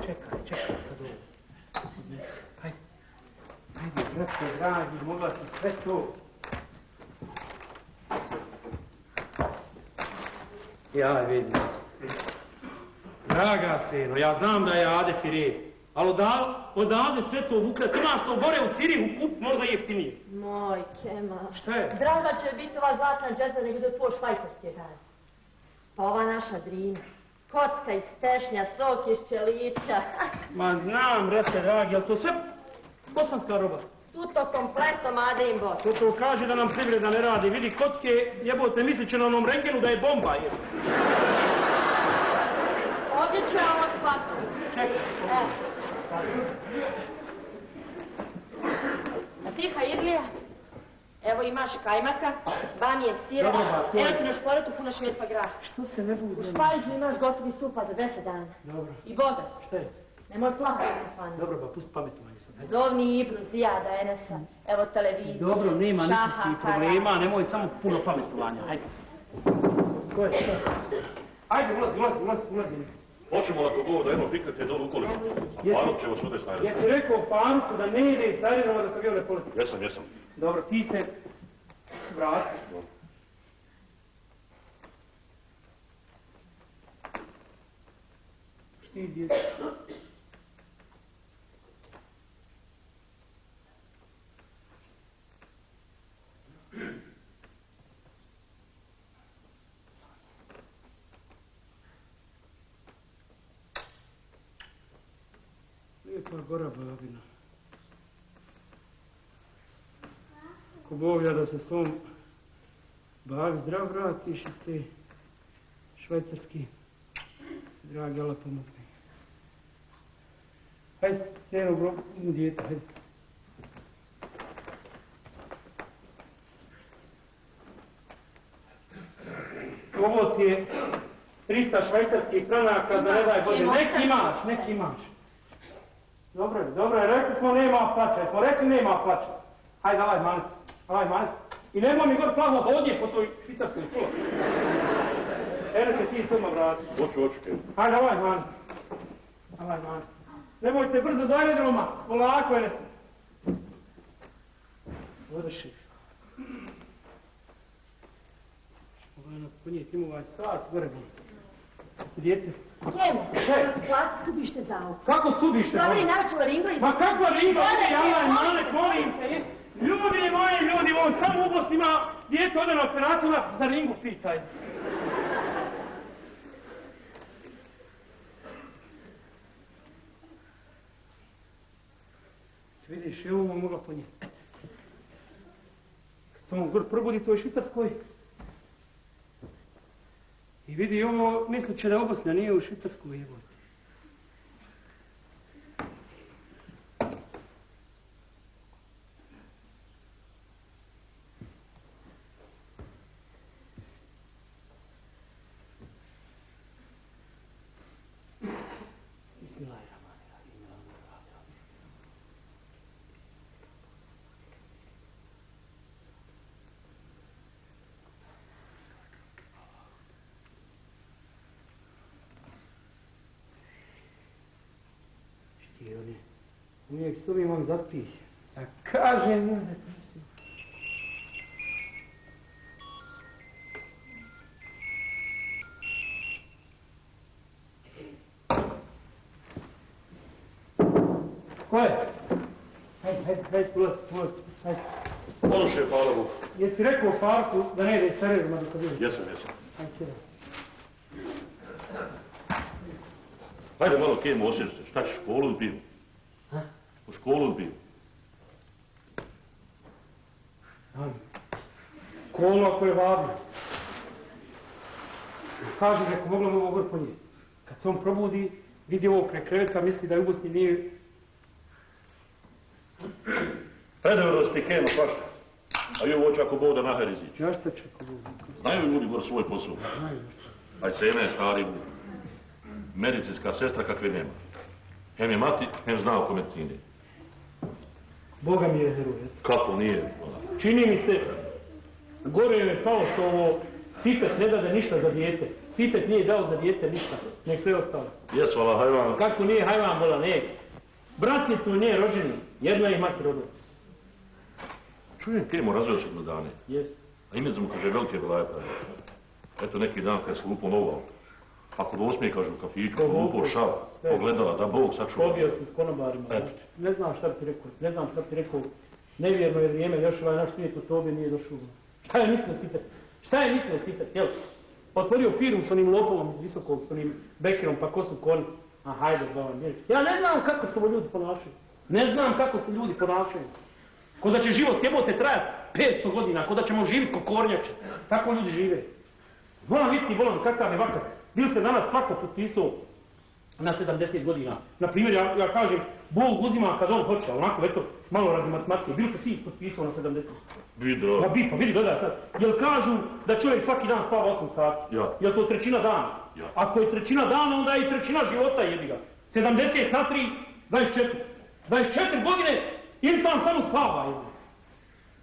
čekaj sad ovo. Hajde, brate, dragi, mogla si sve to. Ja vidim. Draga seno, ja znam da je Ade Firet, ali odavde sve to vukrat, imaš to gore u Cirihu kup, možda jeftinije. Moj, Kemal. Šta je? Draga će biti ova zlatna džeza nego da je tvoj švajcarski dan. Pa ova naša Drina. Kocka iz tešnja, sok iz čelića. Ma znam, brate, dragi, ali to sve bosanska roba. Tuto kompletno made im bot. To kaže da nam privreda ne radi. Vidi, kocke, jebote, mislit će na onom rengenu da je bomba. Ovdje ću ja ovo shvatiti. Čekaj. A ti, Haidlija? Evo imaš kajmaka, bamije, sira, evo ti na šporetu puna švepa graha. Što se ne bude? U špajzu imaš gotovi supa za 10 dana. Dobro. I voda. Šta je? Nemoj plahati na fanu. Dobro, ba, pusti pametovanje sad. Zovni Ibru, Zijada, Enesa, evo televizija. Dobro, nema nikakvih problema, nemoj samo puno pametovanja, hajde. Ko je šta? Ajde, ulazi. Hoćemo ako Bog da jedno fiknete dole ukoliko. A Faruk će vas ovdje stajati. Jesi rekao Faruku da ne ide iz Starinova da se bio ne poleti? Jesam. Dobro, ti se vrati. Šti djeci. Lijepa gora babina. Ko Bog da se svom bag zdrav vratiš iz te švajcarski. Dragi, Allah pomogne. Hajde, sjeno bro, uzmi dijete, hajde. Ovo ti je 300 švajcarskih franaka za ne daj Bože. Neki imaš. Dobro je, rekli smo nema plaća, Hajde, davaj manec. I nemoj mi gore plavo hodje po toj švicarskoj čulo. Ene se ti suma vrati. Hoću, Hajde, davaj manec. Nemojte brzo do aerodroma, polako Ene se. Odeši. Ovo je ponijeti im ovaj sat, gore bol. Djete. Kemo, plati stubište za ovo. Kako stubište? Dobri načela ringla i... Ma kakva ringla? Manec, molim te. Ljudi, on samo u Bosni ima djete ode na operaciju za ringu pitaj. Vidiš, evo vam mogla ponijeti. Kad se on gor probudi toj Švicarskoj. I vidi ovo, mislit će da je Bosna, nije u Švicarskoj jebote. Uvijek s ovim on zaspih. A kažem mu da ti... Ko je? Hajde, ulazi. Ponoše, hvala Bogu. Jesi rekao Farku da ne ide iz Sarajeva dok vidim? Jesam. Hajde. Hajde malo Kemo, osjećaj se. Šta ćeš, školu ili pivo? U školu ili pivo? Školu ako je važno. Kažem, ako mogla mu ovo gore ponijeti. Kad se on probudi, vidi ovo kraj kreveta, misli da je u Bosni nije... Predeverosti Kemo, svašta. A i ovo hoće ako Bog da nahar izići. Ja šta čekao Bog? Znaju ljudi gore svoj posao. Znaju. Aj Sena je stari medicinska sestra kakve nema. Hem je mati, hem zna oko medicine. Boga mi je heruje. Kako nije? Čini mi se, gore je palo što ovo Cipet ne dade ništa za dijete. Citet nije dao za dijete ništa, nek sve ostalo. Jesu, ala hajvan. Kako nije hajvan bola, ne. Brat je tu nije rođeni, jedna je mati rodila. Čujem kemo razveo se do dane. Jes. A ime mu kaže velike velajta. Eto neki dan kad se lupo novo. Ako do 8 kaže u kafiću, lupo šal, pogledala da Bog sačuva. Pobio sam s konobarima. Ne znam šta bi ti rekao, ne znam šta bi ti rekao. Nevjerno je vrijeme, još ovaj naš svijet u tobi nije došao. Šta je mislio Citet? Šta je mislio Citet, jel? Otvorio firmu s onim lopovom iz Visokog, s onim bekerom, pa ko su koni? A hajde, zvavam, mjeri. Ja ne znam kako se ovo ljudi ponašaju. Ne znam kako se ljudi ponašaju. Ko da će život jebote trajati 500 godina, ko da ćemo živjeti ko kornjače. Tako ljudi žive. Volam vidjeti, volam kakav je vakar. Bil se danas svako potpisao na 70 godina. Naprimjer, ja kažem, Bog uzima kad on hoće, onako, eto, malo radi matematike. Bil se ti potpisao na 70? Vidro. Ja bi, pa vidi, gledaj sad. Jel kažu da čovjek svaki dan spava 8 sati? Ja. Jel to trećina dana? Ja. Ako je trećina dana, onda je i trećina života, jebi ga. 70 na 3, 24. 24 godine, insan samo spava, jebi.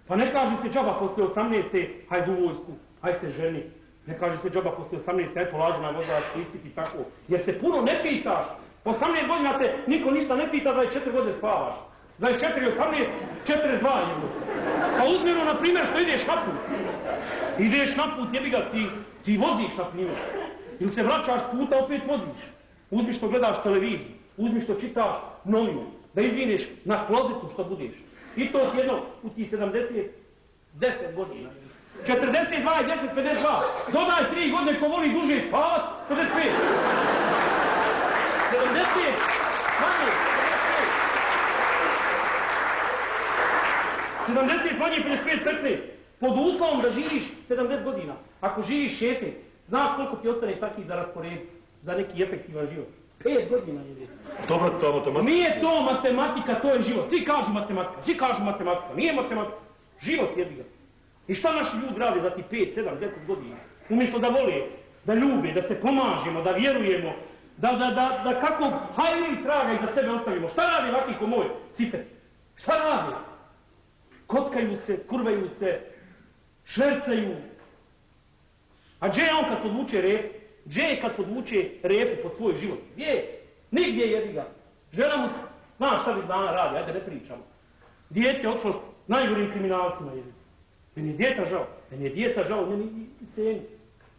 Pa ne kaže se džaba poslije 18. hajde u vojsku, hajde se ženi. Ne kaže se džaba poslije 18. hajde polaži na vozački ispit i tako. Jer se puno ne pitaš. 18 godina te niko ništa ne pita, 24 godine spavaš. 24 i 18, 42 jebi. Pa uzmjeno, na primjer, što ideš na put. Ideš na put, jebi ga, ti voziš, na primjer. Ili se vraćaš s puta, opet voziš. Uzmi što gledaš televiziju, uzmi što čitaš novine, da izvineš na klozetu što budeš. I to jedno u ti 70, 10 godina. 42 i 10, 52. Dodaj 3 godine ko voli duže spavat, 55. 70, manje, 70 manje, 55, 15. Pod uslovom da živiš 70 godina. Ako živiš 60, znaš koliko ti ostane takih za raspored, za neki efektivan život. 5 godina je. Dobro, to je matematika. Nije to matematika, to je život. Svi kažu matematika, svi kažu matematika. Nije matematika. Život jebi ga. I šta naši ljudi rade za ti 5, 7, 10 godina? Umjesto da vole, da ljube, da se pomažemo, da vjerujemo, da kako hajli traga iza sebe ostavimo. Šta radi ovakvi ko moj? Citet. Šta radi? Kockaju se, kurvaju se, švercaju. A gdje je on kad podvuče rep? Gdje je kad podvuče repu pod svoj život? Gdje je? Nigdje jebi ga. Žena mu, znaš šta bi dana radi, ajde ne pričamo. Dijete je otišlo s najgorim kriminalcima jebi. Meni je dijeta žao. Meni je dijeta žao, meni i ceni.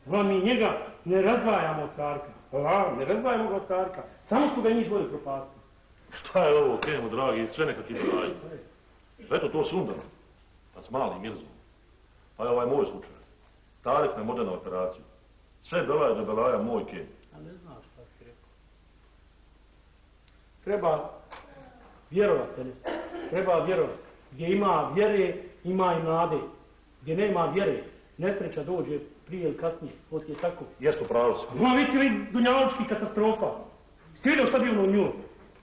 Hvala, mi njega ne razdvajamo od carka. Hvala, ne razdvajamo ga od carka. Samo su ga njih dvoje propasti. Šta je ovo, Kemo, dragi, sve nekakvi belaji. Eto to sundano. Pa s malim Mirzom. Pa je ovaj moj slučaj. Tarek na modernu operaciju. Sve belaje do belaja moj Kem. A ne znaš šta si rekao. Treba vjerovati, Denis. Treba vjerovati. Gdje ima vjere, ima i nade. Gdje nema vjere, nesreća dođe prije ili kasnije. To ti je tako. Jesu pravo se. Ima vidite li dunjaločki katastrofa. Ste vidio šta bio u New York?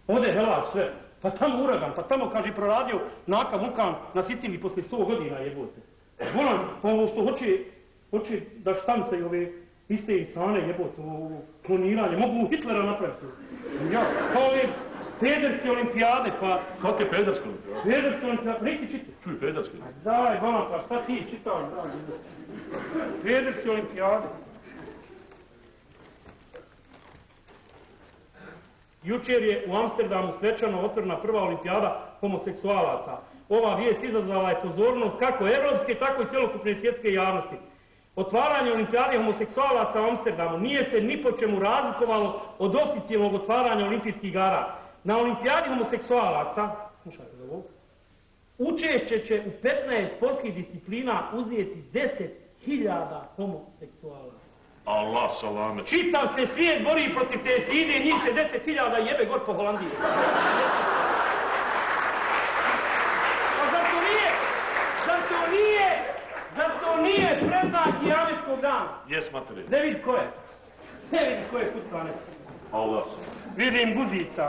Ovdje helač sve. Pa tamo uragan, pa tamo, kaže, proradio nakav vulkan na Siciliji poslije 100 godina jebote. Volan, pa ovo što hoće da štancaju ove iste insane jebote, ovo kloniranje, mogu Hitlera napraviti. Ja, pa ove pederske olimpijade, pa... Kako je pederske olimpijade? Pederske olimpijade, nisi čitao? Čuj, pederske. Daj, volan, pa šta ti čitao? Pederske olimpijade. Jučer je u Amsterdamu svečano otvorena prva olimpijada homoseksualaca. Ova vijest izazvala je pozornost kako evropske, tako i cjelokupne svjetske javnosti. Otvaranje olimpijade homoseksualaca u Amsterdamu nije se ni po čemu razlikovalo od oficijelnog otvaranja olimpijskih igara. Na olimpijadi homoseksualaca, slušajte da ovo, učešće će u 15 sportskih disciplina uzeti 10.000 homoseksualaca. Allah salame. Čitav se svijet bori protiv te side, njih se 10.000 jebe gor po Holandiji. Pa zar to nije predznak kijametskog dana? Jes, materije. Ne vidi ko je. Ne vidi ko je kucane. Allah salame. Vidim guzica.